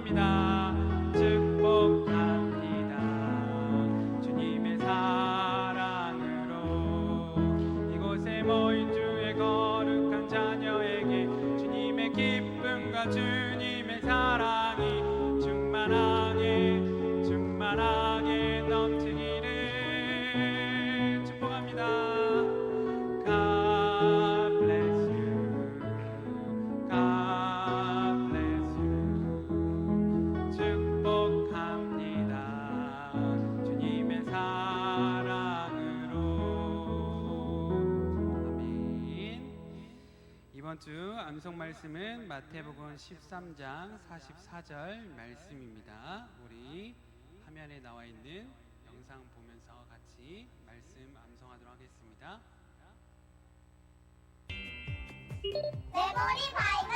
축복합니다. 축복합니다. 주님의 사랑으로 이곳에 모인 주의 거룩한 자녀에게 주님의 기쁨과 주님의 사랑이 충만하게 넘치기를 축복합니다. God bless you. God bless you. 축복합니다. 주님의 사랑으로. 아멘. 이번 주 암송 말씀은 마태복음 13장 44절 말씀입니다. 우리 화면에 나와 있는 영상 보면서 같이 말씀 암송하도록 하겠습니다. 메모리 바이블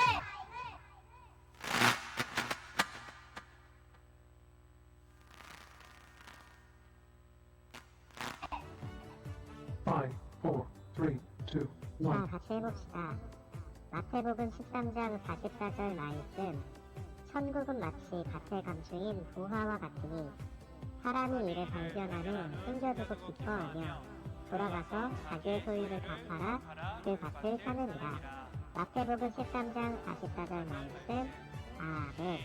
5, 4, 3, 2, 1. 자, 같이 해봅시다. 마태복음 13장 44절 말씀. 천국은 마치 밭에 감추인 부화와 같으니 사람이 이를 발견하는 숨겨두고 기뻐하며 돌아가서 자기의 소유를 다 팔아 그 밭을 사느니라. 마태복음 13장 44절 말씀. 아멘.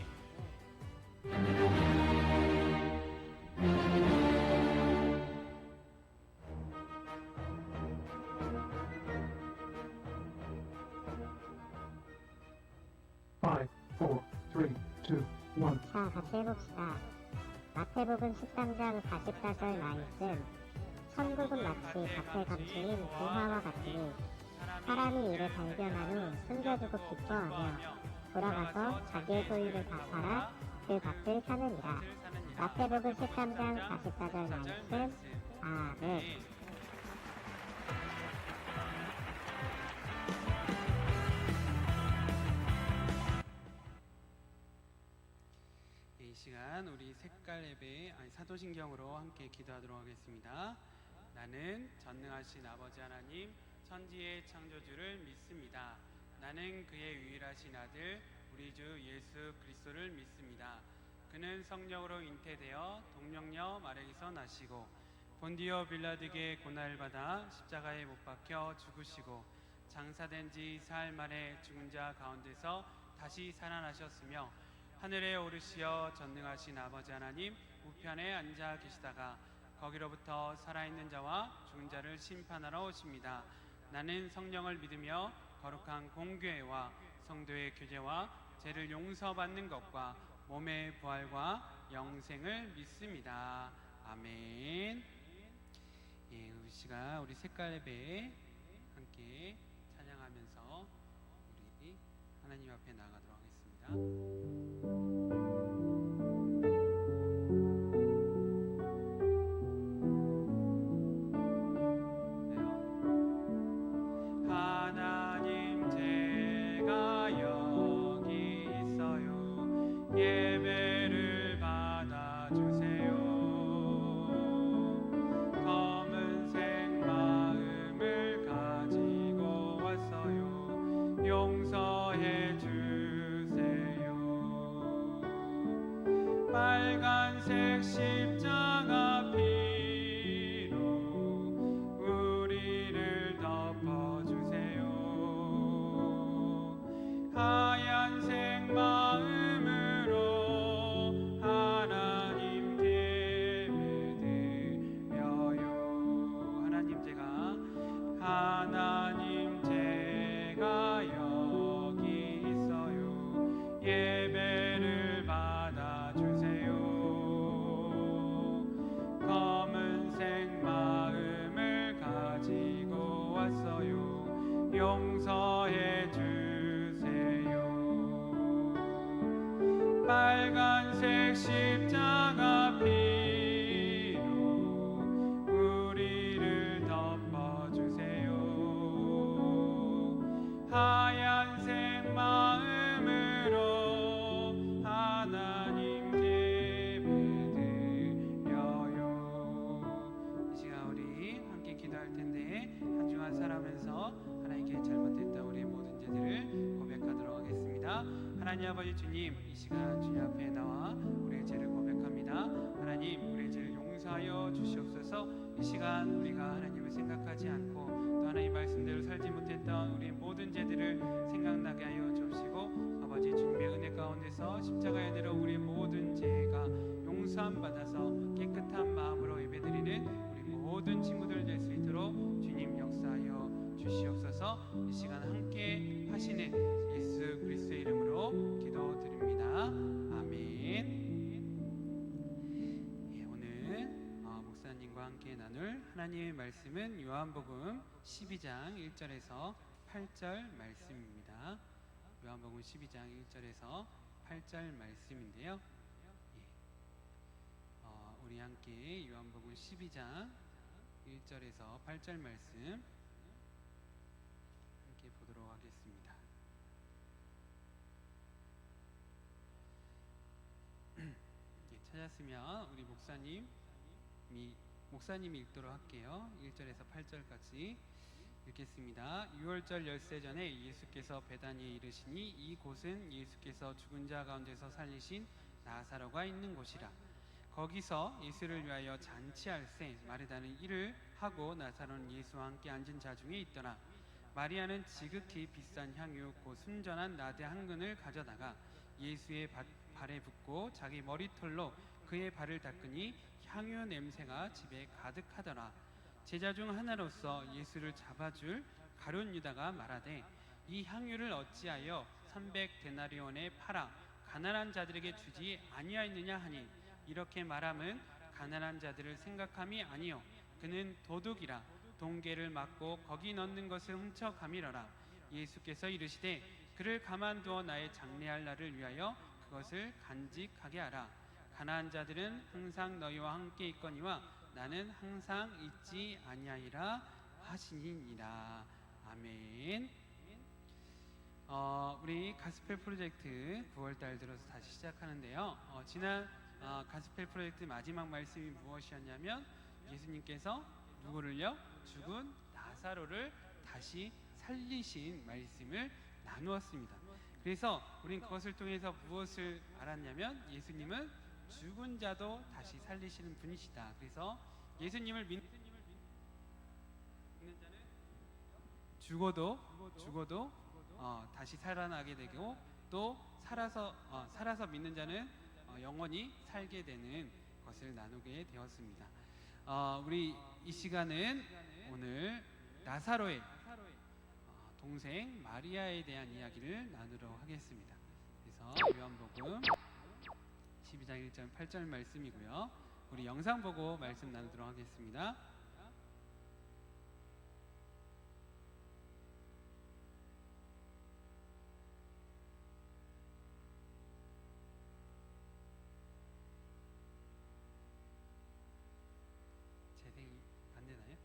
5, 4, 3, 2, 1. 자, 같이 해봅시다. 마태복음 13장 44절 말씀. 천국은 마치 밭에 감추인 부화와 같으니 사람이 이를 발견한 후 숨겨두고 기뻐하며 돌아가서 자기의 소유를 다 팔아 그 밭을 사느니라. 마태복음 13장 44절 말씀. 아멘. 이 시간 우리 색깔 예배 사도신경으로 함께 기도하도록 하겠습니다. 나는 전능하신 아버지 하나님 천지의 창조주를 믿습니다. 나는 그의 유일하신 아들 우리 주 예수 그리스도를 믿습니다. 그는 성령으로 잉태되어 동정녀 마리아에게서 나시고 본디오 빌라드에게 고난을 받아 십자가에 못 박혀 죽으시고 장사된 지 사흘 만에 죽은 자 가운데서 다시 살아나셨으며 하늘에 오르시어 전능하신 아버지 하나님 우편에 앉아 계시다가 거기로부터 살아있는 자와 죽은 자를 심판하러 오십니다. 나는 성령을 믿으며 거룩한 공교회와 성도의 교제와 죄를 용서받는 것과 몸의 부활과 영생을 믿습니다. 아멘. 예, 우리 시간 우리 색깔 예배에 함께 찬양하면서 우리 하나님 앞에 나가도록 하겠습니다. 하나님 제가 여기 있어요. 예배를 받아주세요. 검은색 마음을 가지고 왔어요. 용서해 주세요. 빨간색 십자가 피로 우리를 덮어주세요. 하얀색 마음으로 하나님께 예배드려요. 하나님 제가 여기 있어요. 예배를 받아주세요. 검은색 마음을 가지고 왔어요. 용서해 주세요. 빨간색 십자가 피로 우리를 덮어주세요. 하얀색 마음으로 하나님께 예배드려요. 이 시간 우리 함께 기도할 텐데 한 주간 살아가면서 하나님께 잘못했던 우리의 모든 죄들을 고백하도록 하겠습니다. 하나님 아버지 주님, 이 시간 주님 앞에 나와 우리의 죄를 고백합니다. 하나님, 우리의 죄를 용서하여 주시옵소서. 이 시간 우리가 하나님을 생각하지 않고 또 하나님 말씀대로 살지 못했던 우리의 모든 죄들을 생각나게 하여 주옵시고, 아버지 주님의 은혜 가운데서 십자가의 은혜로 우리의 모든 죄가 용서함 받아서 깨끗한 마음으로 예배드리는 우리 모든 친구들 될 수 있도록 주님 역사하여 주시옵소서. 이 시간 함께 하시는 예수 그리스도의 이름으로 기도드립니다. 아멘. 예, 오늘 목사님과 함께 나눌 하나님의 말씀은 요한복음 12장 1절에서 8절 말씀입니다. 요한복음 12장 1절에서 8절 말씀인데요. 예, 우리 함께 요한복음 12장 1절에서 8절 말씀 함께 보도록 하겠습니다. 예, 찾았으면 우리 목사님이 읽도록 할게요. 1절에서 8절까지 읽겠습니다. 6월절 열세 전에 예수께서 베다니에 이르시니 이곳은 예수께서 죽은 자 가운데서 살리신 나사로가 있는 곳이라. 거기서 예수를 위하여 잔치할세 마르다는 일을 하고 나사로는 예수와 함께 앉은 자 중에 있더라. 마리아는 지극히 비싼 향유 곧 순전한 나대 한 근을 가져다가 예수의 발에 붓고 자기 머리털로 그의 발을 닦으니 향유 냄새가 집에 가득하더라. 제자 중 하나로서 예수를 잡아줄 가룟 유다가 말하되 이 향유를 어찌하여 300데나리온에 팔아 가난한 자들에게 주지 아니하였느냐 하니, 이렇게 말함은 가난한 자들을 생각함이 아니요 그는 도둑이라 동계를 막고 거기 넣는 것을 훔쳐 가밀어라. 예수께서 이르시되 그를 가만두어 나의 장례할 날을 위하여 그것을 간직하게 하라. 가난한 자들은 항상 너희와 함께 있거니와 나는 항상 있지 아니하리라 하시니라. 아멘. 우리 가스펠 프로젝트 9월달 들어서 다시 시작하는데요. 지난 가스펠 프로젝트 마지막 말씀이 무엇이었냐면 예수님께서 누구를요? 죽은 나사로를 다시 살리신 말씀을 나누었습니다. 그래서 우린 그것을 통해서 무엇을 알았냐면 예수님은 죽은 자도 다시 살리시는 분이시다. 그래서 예수님을 믿는 자는 죽어도 다시 살아나게 되고, 또 살아서 믿는 자는 영원히 살게 되는 것을 나누게 되었습니다. 우리 이 시간은 오늘 나사로의 동생 마리아에 대한 이야기를 나누도록 하겠습니다. 그래서 요한복음 12장 1절 8절 말씀이고요. 우리 영상 보고 말씀 나누도록 하겠습니다. 재생이 안 되나요?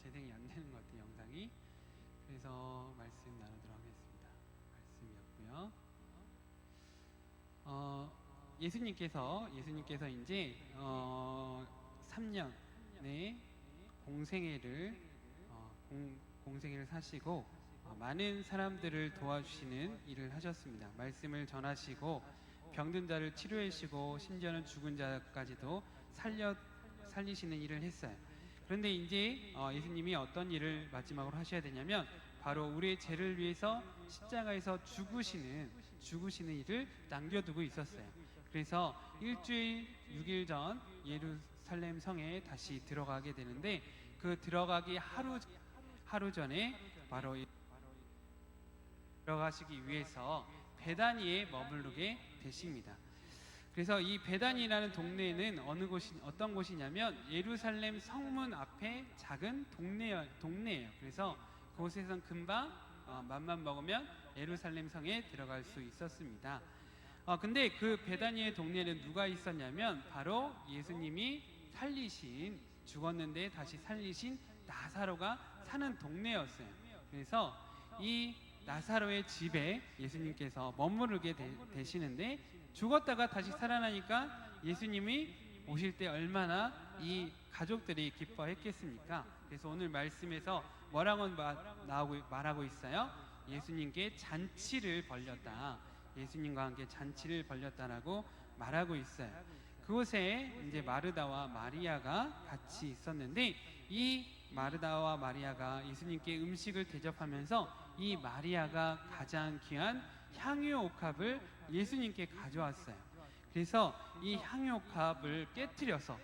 재생이 안 되는 것 같아요, 영상이. 그래서 말씀 나누도록 하겠습니다. 말씀이었고요. 예수님께서 이제 3년의 공생애를 사시고 많은 사람들을 도와주시는 일을 하셨습니다. 말씀을 전하시고 병든 자를 치료하시고 심지어는 죽은 자까지도 살리시는 일을 했어요. 그런데 이제 예수님이 어떤 일을 마지막으로 하셔야 되냐면 바로 우리의 죄를 위해서 십자가에서 죽으시는 일을 남겨두고 있었어요. 그래서 일주일 6일 전 예루살렘 성에 다시 들어가게 되는데, 그 들어가기 하루 전에 바로 들어가시기 위해서 베다니에 머무르게 되십니다. 그래서 이 베다니라는 동네는 어떤 곳이냐면 예루살렘 성문 앞에 작은 동네예요. 그래서 그곳에선 금방 맘만 먹으면 예루살렘 성에 들어갈 수 있었습니다. 근데 그 베다니의 동네에는 누가 있었냐면 바로 예수님이 죽었는데 다시 살리신 나사로가 사는 동네였어요. 그래서 이 나사로의 집에 예수님께서 머무르게 되시는데, 죽었다가 다시 살아나니까 예수님이 오실 때 얼마나 이 가족들이 기뻐했겠습니까? 그래서 오늘 말씀에서 뭐라고 말하고 있어요? 예수님께 잔치를 벌렸다. 예수님과 함께 잔치를 벌렸다라고 말하고 있어요. 그곳에 이제 마르다와 마리아가 같이 있었는데, 이 마르다와 마리아가 예수님께 음식을 대접하면서 이 마리아가 가장 귀한 향유 옥합을 예수님께 가져왔어요. 그래서 이 향유 옥합을 깨트려서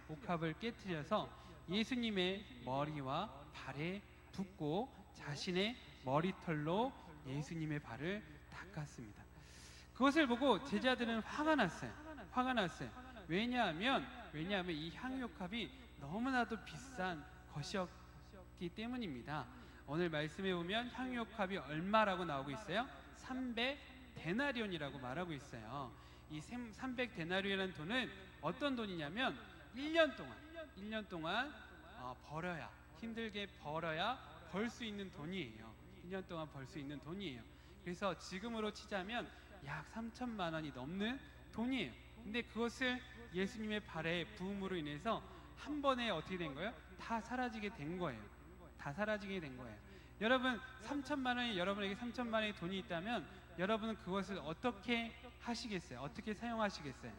예수님의 머리와 발에 붓고 자신의 머리털로 예수님의 발을 닦았습니다. 그것을 보고 제자들은 화가 났어요. 왜냐하면 이 향유 옥합이 너무나도 비싼 것이었기 때문입니다. 오늘 말씀에 보면 향유 옥합이 얼마라고 나오고 있어요? 300데나리온이라고 말하고 있어요. 이 300데나리온이라는 돈은 어떤 돈이냐면 1년 동안 힘들게 벌어야 벌 수 있는 돈이에요. 1년 동안 벌 수 있는 돈이에요. 그래서 지금으로 치자면 약 3천만 원이 넘는 돈이에요. 근데 그것을 예수님의 발에 부음으로 인해서 한 번에 어떻게 된 거예요? 다 사라지게 된 거예요. 여러분, 3천만 원이 여러분에게 3천만 원의 돈이 있다면 여러분은 그것을 어떻게 하시겠어요? 어떻게 사용하시겠어요?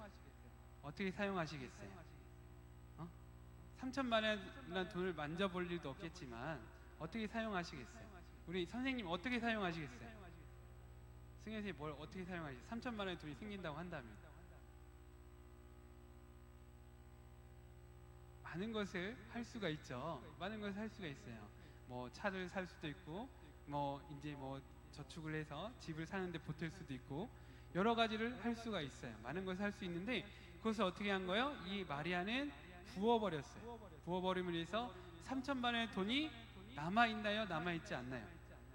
3천만 원이라는 돈을 만져볼 일도 없겠지만 어떻게 사용하시겠어요? 우리 선생님 어떻게 사용하시겠어요? 승현 선생님 뭘 어떻게 사용하시겠어요? 3천만 원의 돈이 생긴다고 한다면 많은 것을 할 수가 있죠. 뭐 차를 살 수도 있고, 이제 저축을 해서 집을 사는데 보탤 수도 있고, 여러 가지를 할 수가 있어요. 많은 것을 할 수 있는데 그것을 어떻게 한 거예요? 이 마리아는 부어버렸어요. 부어버림으로 해서 3천만 원의 돈이 남아있나요? 남아있지 않나요?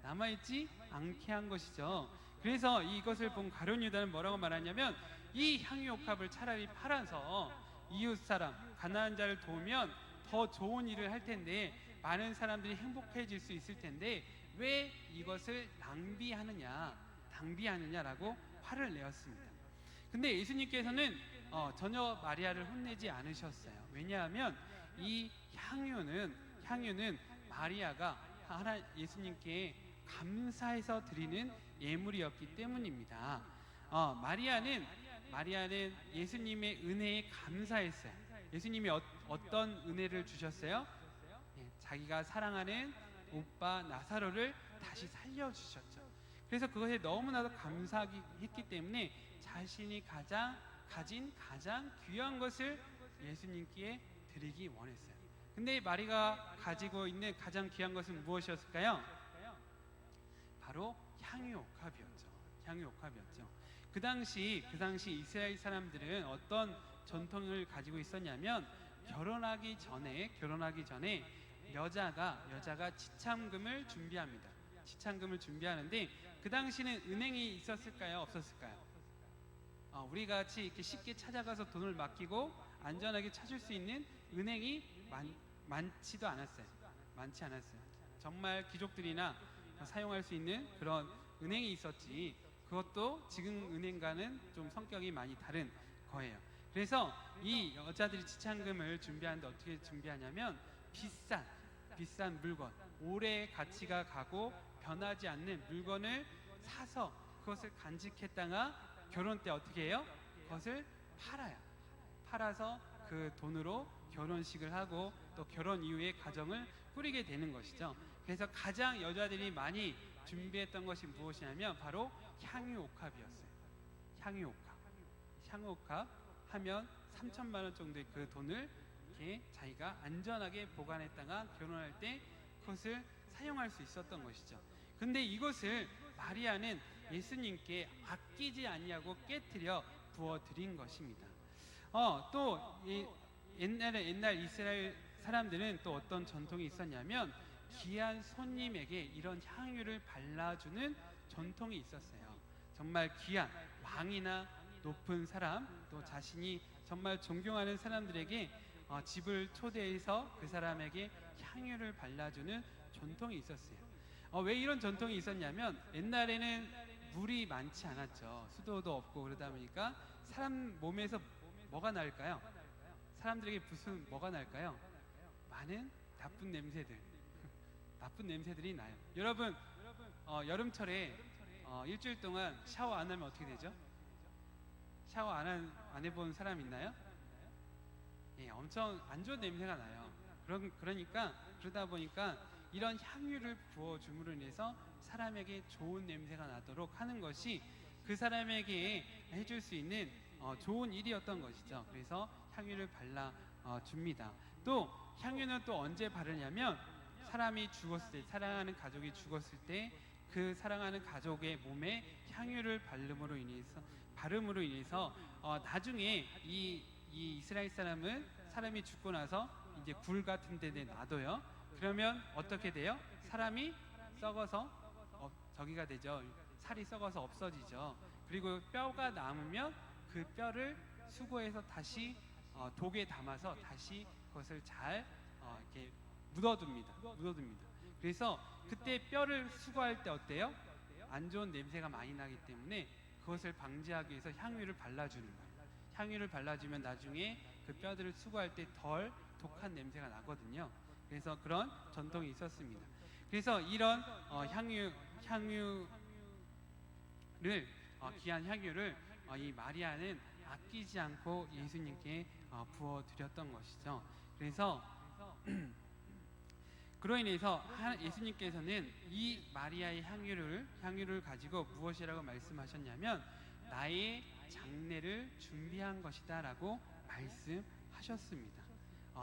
남아있지 않게 한 것이죠. 그래서 이것을 본 가룟 유다는 뭐라고 말하냐면, 이 향유 옥합을 차라리 팔아서 이웃 사람, 가난한 자를 도우면 더 좋은 일을 할 텐데, 많은 사람들이 행복해질 수 있을 텐데 왜 이것을 낭비하느냐라고 화를 내었습니다. 근데 예수님께서는 전혀 마리아를 혼내지 않으셨어요. 왜냐하면 이 향유는 마리아가 예수님께 감사해서 드리는 예물이었기 때문입니다. 마리아는 예수님의 은혜에 감사했어요. 예수님이 어떤 은혜를 주셨어요? 자기가 사랑하는 오빠 나사로를 다시 살려주셨죠. 그래서 그것에 너무나도 감사했기 때문에 자신이 가진 가장 귀한 것을 예수님께 드리기 원했어요. 근데 마리아가 가지고 있는 가장 귀한 것은 무엇이었을까요? 바로 향유 옥합이었죠. 그 당시 이스라엘 사람들은 어떤 전통을 가지고 있었냐면, 결혼하기 전에 여자가 지참금을 준비합니다. 지참금을 준비하는데, 그 당시는 은행이 있었을까요? 없었을까요? 우리가 같이 이렇게 쉽게 찾아가서 돈을 맡기고 안전하게 찾을 수 있는 은행이 많지 않았어요. 정말 귀족들이나 사용할 수 있는 그런 은행이 있었지, 그것도 지금 은행과는 좀 성격이 많이 다른 거예요. 그래서 이 여자들이 지참금을 준비하는데 어떻게 준비하냐면, 비싼 물건, 오래 가치가 가고 변하지 않는 물건을 사서 그것을 간직했다가 결혼 때 어떻게 해요? 그것을 팔아서 그 돈으로 결혼식을 하고 또 결혼 이후에 가정을 꾸리게 되는 것이죠. 그래서 가장 여자들이 많이 준비했던 것이 무엇이냐면 바로 향유 옥합이었어요. 향유 옥합 하면 3천만 원 정도의 그 돈을 이렇게 자기가 안전하게 보관했다가 결혼할 때 그것을 사용할 수 있었던 것이죠. 근데 이것을 마리아는 예수님께 아끼지 아니하고 깨트려 부어드린 것입니다. 또 옛날 이스라엘 사람들은 또 어떤 전통이 있었냐면, 귀한 손님에게 이런 향유를 발라주는 전통이 있었어요. 정말 귀한 왕이나 높은 사람, 또 자신이 정말 존경하는 사람들에게 집을 초대해서 그 사람에게 향유를 발라주는 전통이 있었어요. 왜 이런 전통이 있었냐면 옛날에는 물이 많지 않았죠. 수도도 없고 그러다 보니까 사람 몸에서 뭐가 날까요? 사람들에게 무슨 뭐가 날까요? 많은 나쁜 냄새들, 나쁜 냄새들이 나요. 여러분 여름철에 일주일 동안 샤워 안 하면 어떻게 되죠? 샤워 안 해본 사람 있나요? 예, 엄청 안 좋은 냄새가 나요. 그러다 보니까 이런 향유를 부어줌으로 인해서 사람에게 좋은 냄새가 나도록 하는 것이 그 사람에게 해줄 수 있는 좋은 일이었던 것이죠. 그래서 향유를 발라 줍니다. 또 향유는 또 언제 바르냐면 사람이 죽었을 때, 사랑하는 가족이 죽었을 때 그 사랑하는 가족의 몸에 향유를 바름으로 인해서 나중에 이 이스라엘 사람이 죽고 나서 이제 굴 같은 데 놔둬요. 그러면 어떻게 돼요? 사람이 썩어서 저기가 되죠. 살이 썩어서 없어지죠. 그리고 뼈가 남으면 그 뼈를 수거해서 다시 독에 담아서 다시 그것을 잘 이렇게 묻어둡니다. 그래서 그때 뼈를 수거할 때 어때요? 안 좋은 냄새가 많이 나기 때문에 그것을 방지하기 위해서 향유를 발라주는 거예요. 향유를 발라주면 나중에 그 뼈들을 수거할 때 덜 독한 냄새가 나거든요. 그래서 그런 전통이 있었습니다. 그래서 이런 향유를 귀한 향유를 이 마리아는 아끼지 않고 예수님께 부어드렸던 것이죠. 그래서 그로 인해서 예수님께서는 이 마리아의 향유를 가지고 무엇이라고 말씀하셨냐면 나의 장례를 준비한 것이다 라고 말씀하셨습니다.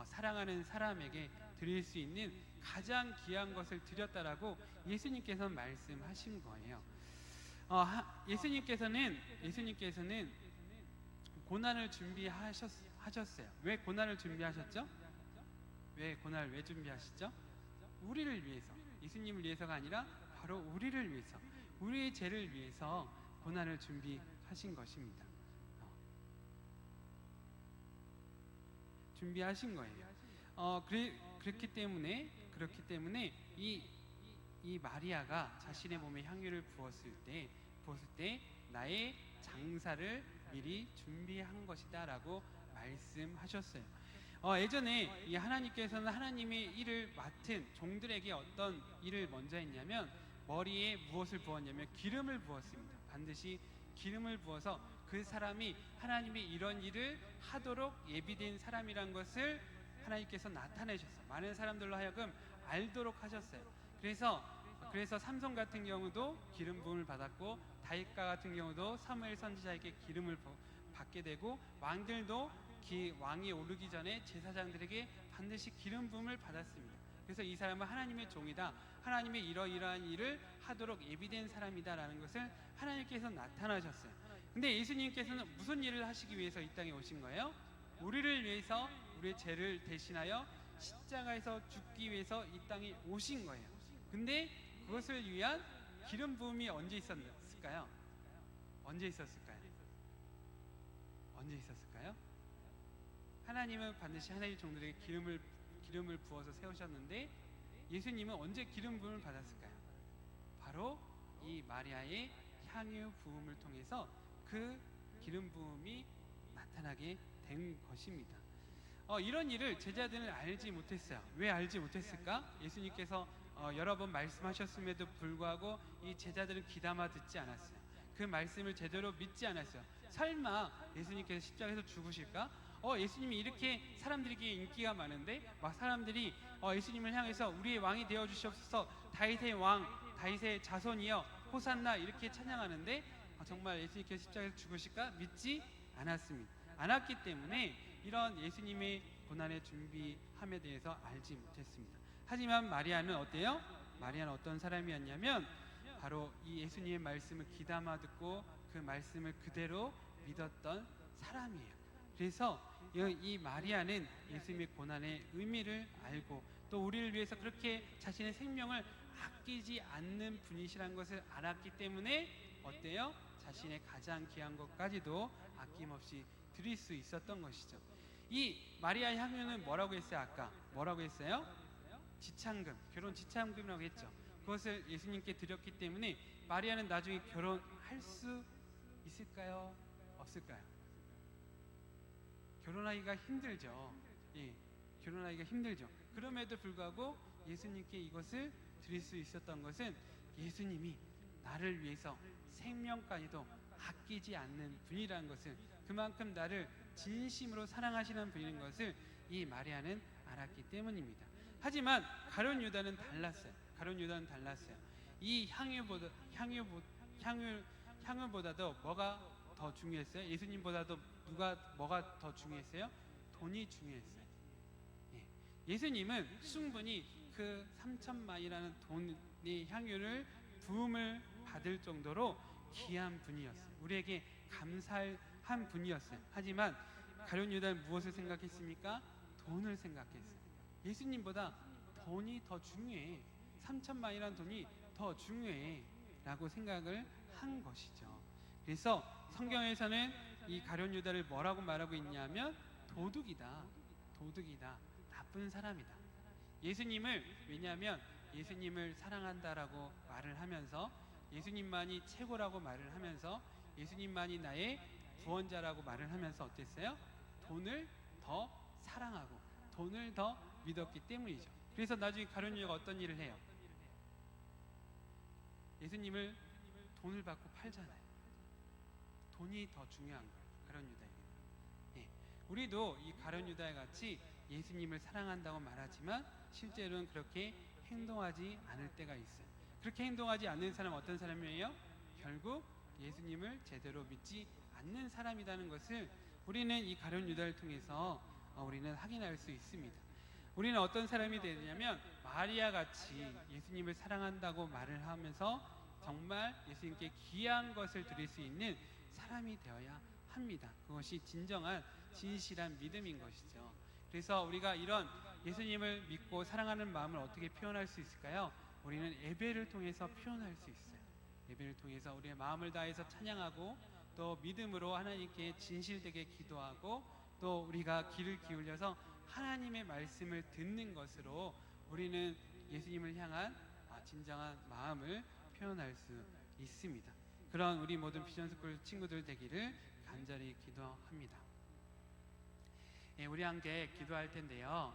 사랑하는 사람에게 드릴 수 있는 가장 귀한 것을 드렸다라고 예수님께서는 말씀하신 거예요. 예수님께서는 고난을 준비하셨어요. 왜 고난을 준비하셨죠? 왜 고난을 왜 준비하시죠? 우리를 위해서, 예수님을 위해서가 아니라 바로 우리를 위해서, 우리의 죄를 위해서 고난을 준비하신 것입니다. 준비하신 거예요. 그렇기 때문에 이 마리아가 자신의 몸에 향유를 부었을 때 나의 장사를 미리 준비한 것이다라고 말씀하셨어요. 예전에 이 하나님께서는 하나님의 일을 맡은 종들에게 어떤 일을 먼저 했냐면 머리에 무엇을 부었냐면 기름을 부었습니다. 반드시 기름을 부어서 그 사람이 하나님이 이런 일을 하도록 예비된 사람이란 것을 하나님께서 나타내셨어요. 많은 사람들로 하여금 알도록 하셨어요. 그래서 삼손 같은 경우도 기름 부음을 받았고 다윗과 같은 경우도 사무엘 선지자에게 기름을 받게 되고 왕들도 왕이 오르기 전에 제사장들에게 반드시 기름 부음을 받았습니다. 그래서 이 사람은 하나님의 종이다, 하나님의 이러이러한 일을 하도록 예비된 사람이다라는 것을 하나님께서 나타나셨어요. 근데 예수님께서는 무슨 일을 하시기 위해서 이 땅에 오신 거예요? 우리를 위해서, 우리의 죄를 대신하여 십자가에서 죽기 위해서 이 땅에 오신 거예요. 근데 그것을 위한 기름 부음이 언제 있었을까요? 하나님은 반드시 하나님의 종들에게 기름을 부어서 세우셨는데 예수님은 언제 기름 부음을 받았을까요? 바로 이 마리아의 향유 부음을 통해서 그 기름 부음이 나타나게 된 것입니다. 이런 일을 제자들은 알지 못했어요. 왜 알지 못했을까? 예수님께서 여러 번 말씀하셨음에도 불구하고 이 제자들은 귀담아 듣지 않았어요. 그 말씀을 제대로 믿지 않았어요. 설마 예수님께서 십자가에서 죽으실까? 예수님이 이렇게 사람들에게 인기가 많은데 막 사람들이 예수님을 향해서 우리의 왕이 되어 주시옵소서, 다윗의 왕, 다윗의 자손이여 호산나 이렇게 찬양하는데 정말 예수님께서 십자가에서 죽으실까? 믿지 않았기 때문에 이런 예수님의 고난의 준비함에 대해서 알지 못했습니다. 하지만 마리아는 어때요? 마리아는 어떤 사람이었냐면 바로 이 예수님의 말씀을 귀담아 듣고 그 말씀을 그대로 믿었던 사람이에요. 그래서 이 마리아는 예수님의 고난의 의미를 알고 또 우리를 위해서 그렇게 자신의 생명을 아끼지 않는 분이시라는 것을 알았기 때문에 어때요? 자신의 가장 귀한 것까지도 아낌없이 드릴 수 있었던 것이죠. 이 마리아의 향유는 뭐라고 했어요? 아까 뭐라고 했어요? 지참금, 결혼 지참금이라고 했죠. 그것을 예수님께 드렸기 때문에 마리아는 나중에 결혼할 수 있을까요? 없을까요? 결혼하기가 힘들죠. 예, 결혼하기가 힘들죠. 그럼에도 불구하고 예수님께 이것을 드릴 수 있었던 것은 예수님이 나를 위해서 생명까지도 아끼지 않는 분이라는 것을, 그만큼 나를 진심으로 사랑하시는 분인 것을 이 마리아는 알았기 때문입니다. 하지만 가룟 유다는 달랐어요. 가룟 유다는 달랐어요. 이 향유보다도 뭐가 더 중요했어요? 예수님보다도 뭐가 더 중요했어요? 돈이 중요했어요. 예수님은 충분히 그 3천만이라는 돈의 향유를 부음을 받을 정도로 귀한 분이었어요. 우리에게 감사한 분이었어요. 하지만 가룟 유다는 무엇을 생각했습니까? 돈을 생각했어요. 예수님보다 돈이 더 중요해. 3천만이라는 돈이 더 중요해 라고 생각을 한 것이죠. 그래서 성경에서는 이 가룟 유다를 뭐라고 말하고 있냐면 도둑이다, 나쁜 사람이다. 예수님을, 왜냐하면 예수님을 사랑한다라고 말을 하면서, 예수님만이 최고라고 말을 하면서, 예수님만이 나의 구원자라고 말을 하면서 어땠어요? 돈을 더 사랑하고 돈을 더 믿었기 때문이죠. 그래서 나중에 가룟 유다가 어떤 일을 해요? 예수님을 돈을 받고 팔잖아요. 돈이 더 중요한 거예요, 가룟 유다에게. 우리도 이 가룟 유다와 같이 예수님을 사랑한다고 말하지만 실제로는 그렇게 행동하지 않을 때가 있어요. 그렇게 행동하지 않는 사람은 어떤 사람이에요? 결국 예수님을 제대로 믿지 않는 사람이라는 것을 우리는 이 가룟 유다를 통해서 우리는 확인할 수 있습니다. 우리는 어떤 사람이 되느냐면 마리아 같이 예수님을 사랑한다고 말을 하면서 정말 예수님께 귀한 것을 드릴 수 있는 사람이 되어야 합니다. 그것이 진정한 진실한 믿음인 것이죠. 그래서 우리가 이런 예수님을 믿고 사랑하는 마음을 어떻게 표현할 수 있을까요? 우리는 예배를 통해서 표현할 수 있어요. 예배를 통해서 우리의 마음을 다해서 찬양하고, 또 믿음으로 하나님께 진실되게 기도하고, 또 우리가 귀를 기울여서 하나님의 말씀을 듣는 것으로 우리는 예수님을 향한 진정한 마음을 표현할 수 있습니다. 그런 우리 모든 비전스쿨 친구들 되기를 간절히 기도합니다. 우리 함께 기도할 텐데요.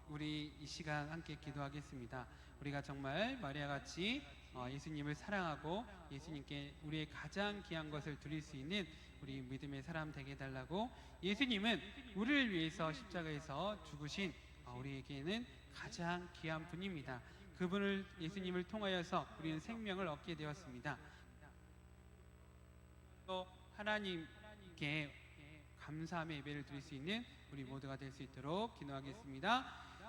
우리 이 시간 함께 기도하겠습니다. 우리가 정말 마리아 같이 예수님을 사랑하고 예수님께 우리의 가장 귀한 것을 드릴 수 있는 우리 믿음의 사람 되게 해달라고, 예수님은 우리를 위해서 십자가에서 죽으신 우리에게는 가장 귀한 분입니다. 그분을, 예수님을 통하여서 우리는 생명을 얻게 되었습니다. 또 하나님께 감사함의 예배를 드릴 수 있는 우리 모두가 될 수 있도록 기도하겠습니다.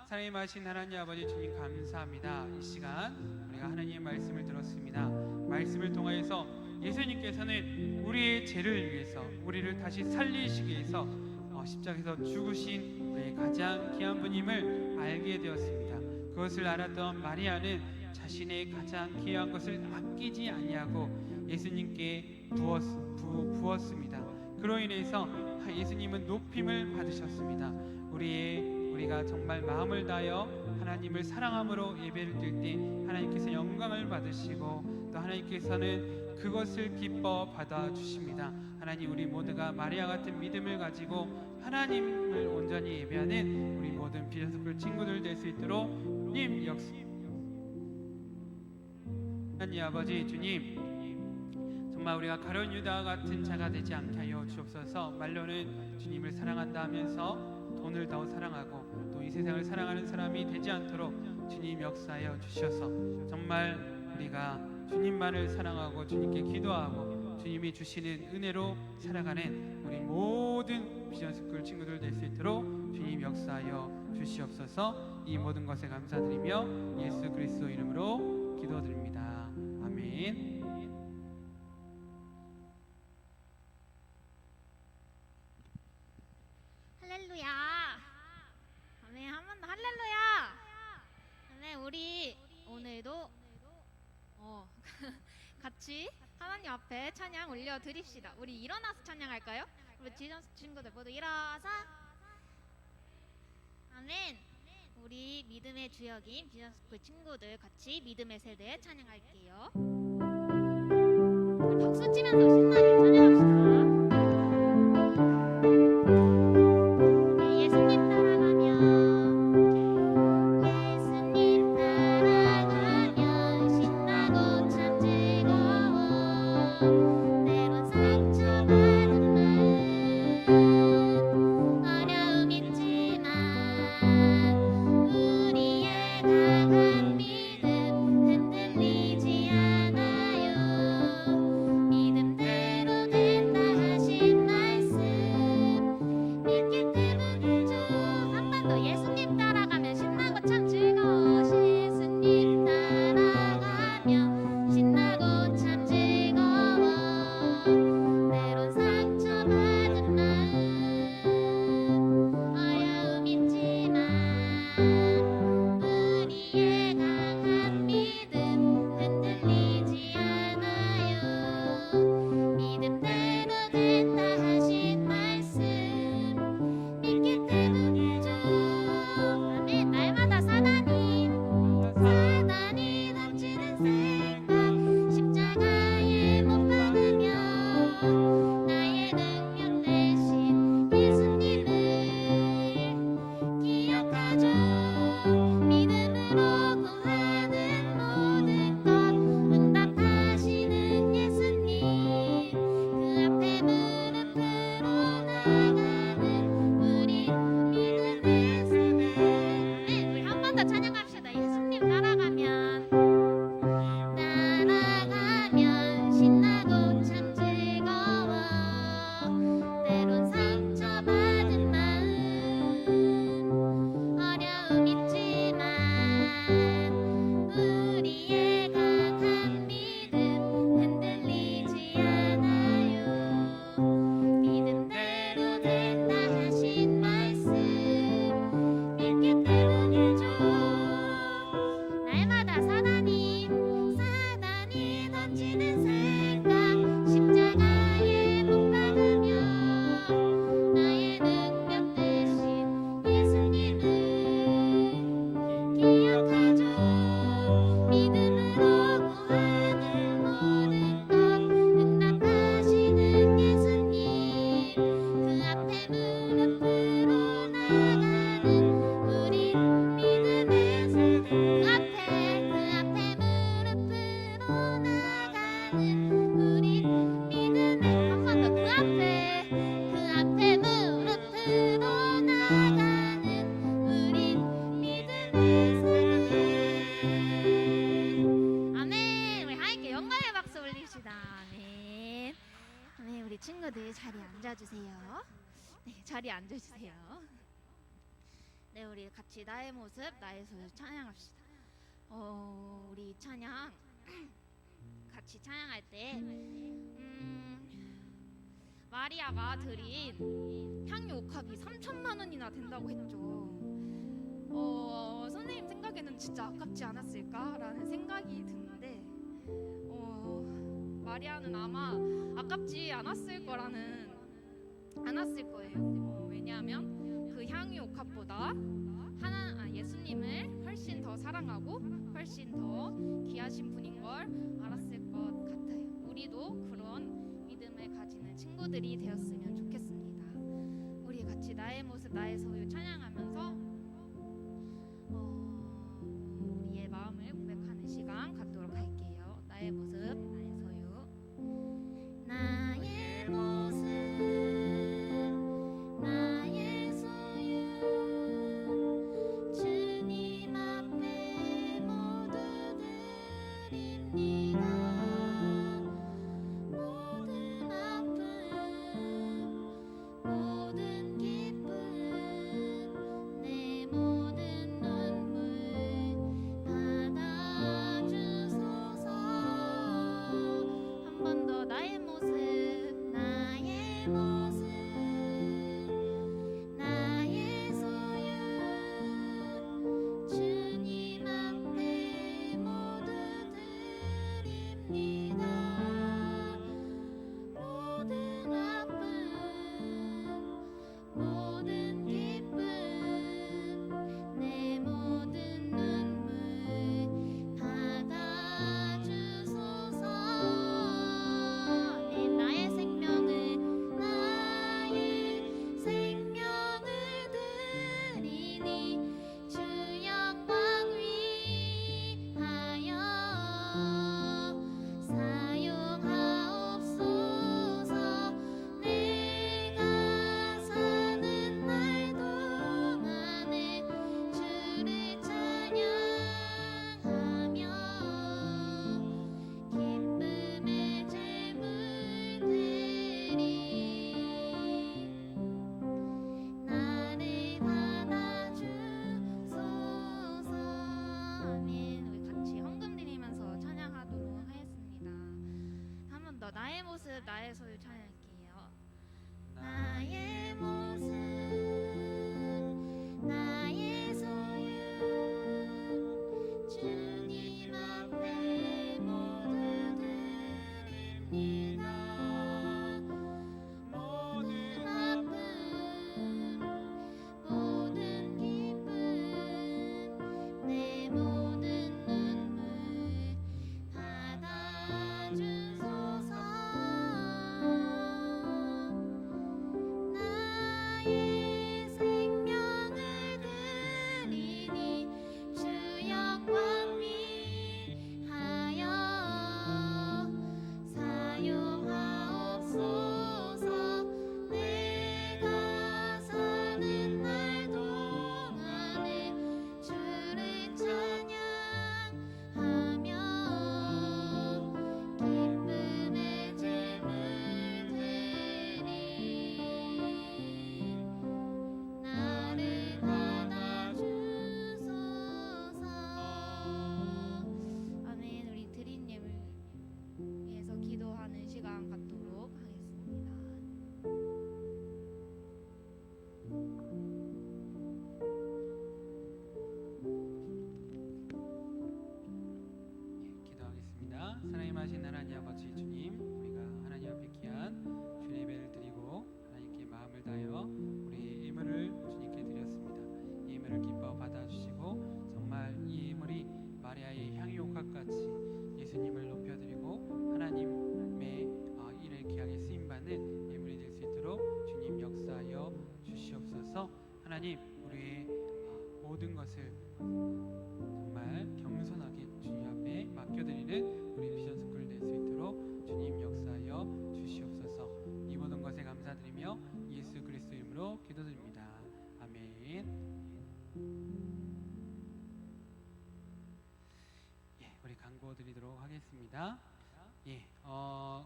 사랑의 마신 하나님 아버지 주님 감사합니다. 이 시간 우리가 하나님의 말씀을 들었습니다. 말씀을 통하여서 예수님께서는 우리의 죄를 위해서, 우리를 다시 살리시기 위해서 십자가에서 죽으신 우리의 가장 귀한 분임을 알게 되었습니다. 그것을 알았던 마리아는 자신의 가장 귀한 것을 아끼지 아니하고 예수님께 부었습니다. 그로 인해서 예수님은 높임을 받으셨습니다. 우리가 정말 마음을 다하여 하나님을 사랑함으로 예배를 드릴 때 하나님께서 영광을 받으시고, 또 하나님께서는 그것을 기뻐 받아 주십니다. 하나님, 우리 모두가 마리아 같은 믿음을 가지고 하나님을 온전히 예배하는 우리 모든 비전스쿨 친구들 될 수 있도록 주님 하나님 아버지 주님, 정말 우리가 가룟 유다와 같은 자가 되지 않게 하여 주옵소서. 말로는 주님을 사랑한다 하면서 돈을 더 사랑하고 또 이 세상을 사랑하는 사람이 되지 않도록 주님 역사하여 주셔서 정말 우리가 주님만을 사랑하고 주님께 기도하고 주님이 주시는 은혜로 살아가는 우리 모든 비전스쿨 친구들 될 수 있도록 주님 역사하여 주시옵소서. 이 모든 것에 감사드리며 예수 그리스도 이름으로 기도드립니다. 아멘. 할렐루야. 아멘. 한 번 더 할렐루야. 아멘. 우리 오늘도 같이 하나님 앞에 찬양 올려드립시다. 우리 일어나서 찬양할까요? 우리 지전 친구들 모두 일어서. 아멘. 우리 믿음의 주역인 비전스쿨 친구들 같이 믿음의 세대 찬양할게요. 우리 박수 치면서 신나게 찬양합시다. 네, 예수님 따라가면 신나고 참 즐거워. 때론 상처받은 마음 어려움 있지만 우리의 강한 믿음 흔들리지 않아요. 믿음대로 된다 하신 말씀 믿기 때문이죠. 한 번 더 예수님 따라가면 신나고 참 즐거워. 예수님 따라가면 신나고 참 즐거워. 때론 상처받은 마음 어려움 있지만 우리의 강한 믿음 흔들리지 않아요. 믿음대로 된다 하신 말씀 믿기 때문이죠. 아멘. 날마다 사단이 던지는 생각 십자가에 못 박으며 나의 능력 대신 예수님을 기억하죠. 믿음으로 구하는 모든 것 응답하시는 예수님 그 앞에 무릎으로 나가는 우리 믿음의 세대. 네, 우리 한 번 더 찬양합시다. 예수님 따라가면 신나고 참 즐거워. 때론 상처받은 마음 어려움 있지만 우리의 강한 믿음 흔들리지 않아요. 믿음대로 된다 하신 말씀 믿기 때문이죠. 날마다 사단이 던지는 생각 십자가에 못 박으며 나의 능력 대신 예수님을 기억하죠. 믿음으로 구하는 모든 것 응답하시는 예수님 그 앞에 무릎으로 나가는 우리 믿음의 세대. 그 앞에 무릎으로 나가는 우리 믿음의 한 번 더 그 앞에 무릎으로 나가는 우리 믿음의 세대. 아멘. 우리 하나님께 영광의 박수 올립시다. 아멘. 아멘. 우리 친구들 자리에 앉아주세요. 네, 자리에 앉아주세요. 네, 우리 같이 나의 모습 나의 소유 찬양합시다. 우리 찬양 같이 찬양할 때 마리아가 드린 향유 옥합이 3천만 원이나 된다고 했죠. 선생님 생각에는 진짜 아깝지 않았을까라는 생각이 드는데 마리아는 아마 아깝지 않았을 거예요. 왜냐하면 그 향유 옥합보다 예수님을 훨씬 더 사랑하고 훨씬 더 귀하신 분인 걸 알았을 것 같아요. 우리도 그런 믿음을 가지는 친구들이 되었으면 좋겠습니다. 우리 같이 나의 모습 나의 소유 찬양하면서 우리의 마음을 고백하는 시간 갖도록 할게요. 나의 모습 나의 소유. 나의 모습 나의 소유 주님 앞에 모두 드립니다. 모든 아픔 모든 기쁨 내 모든 눈물 받아주소서. 한 번 더 나의 모습 나의 모습 나의 소유 주님 앞에 모두 드립니다. 모든 아픔 모든 기쁨 내 모든 모습 나의 소유 찬양할게요. 나의 모습 나의 소유 주님 앞에 모두 드립니다. 모든 아픔 모든 기쁨 내 모든 눈물 받아주소서. 나의 생명을 드리니 주 영광 위하여 사용하옵소서. 내가 사는 날 동안에 주를 찬양하며 기쁨의 제물 드리 나를 받아주소서. 아멘. 우리 드린 예물 위해서 기도하는 시간 갖도록 하겠습니다. 기도하겠습니다. 사랑임하신 하나님 아버지 주님, 우리가 하나님 앞에 귀한 주 예배를 드리고 하나님께 마음을 다하여 우리 예물을 주님께 드렸습니다. 이 예물을 기뻐 받아주시고 정말 이 예물이 마리아의 향유옥합같이 예수님을 높여드리고 하나님의 일에 귀하게 쓰임받는 예물이 될 수 있도록 주님 역사하여 주시옵소서. 하나님, 우리의 모든 것을 정말 겸손하게 주님 앞에 맡겨드리는 우리 비전스쿨 될 수 있도록 주님 역사하여 주시옵소서. 이 모든 것에 감사드리며 예수 그리스도 이름으로 기도드립니다. 아멘. 우리 광고 드리도록 하겠습니다.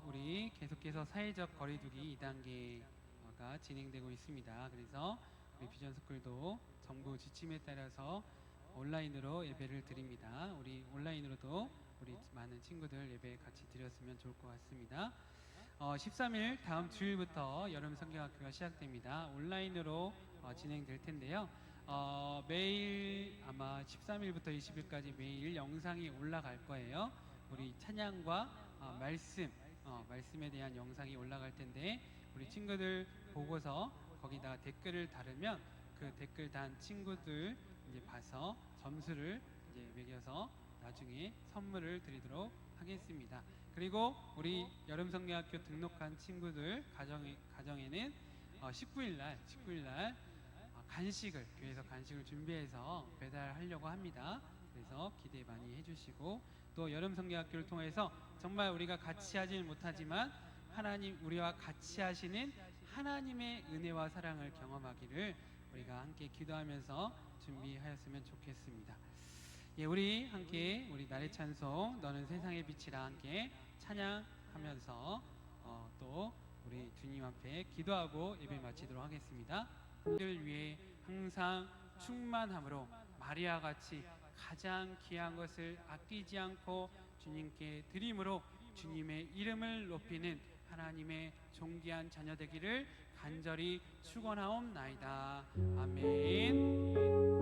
우리 계속해서 사회적 거리두기 2단계가 진행되고 있습니다. 그래서 우리 비전스쿨도 정부 지침에 따라서 온라인으로 예배를 드립니다. 우리 온라인으로도 우리 많은 친구들 예배 같이 드렸으면 좋을 것 같습니다. 13일 다음 주일부터 여름 성경학교가 시작됩니다. 온라인으로 진행될 텐데요. 매일 아마 13일부터 20일까지 매일 영상이 올라갈 거예요. 우리 찬양과 말씀에 대한 영상이 올라갈 텐데 우리 친구들 보고서 거기다 댓글을 달으면 그 댓글 단 친구들 이제 봐서 점수를 이제 매겨서 나중에 선물을 드리도록 하겠습니다. 그리고 우리 여름성경학교 등록한 친구들 가정에는 19일 날 간식을 교회에서 간식을 준비해서 배달하려고 합니다. 그래서 기대 많이 해주시고 또 여름성경학교를 통해서 정말 우리가 같이 하지는 못하지만 하나님 우리와 같이 하시는 하나님의 은혜와 사랑을 경험하기를 우리가 함께 기도하면서 준비하였으면 좋겠습니다. 우리 함께 우리 나의 찬송 너는 세상의 빛이라 함께 찬양하면서 또 우리 주님 앞에 기도하고 예배 마치도록 하겠습니다. 우리를 위해 항상 충만함으로 마리아 같이 가장 귀한 것을 아끼지 않고 주님께 드림으로 주님의 이름을 높이는 하나님의 존귀한 자녀 되기를 간절히 축원하옵나이다. 아멘.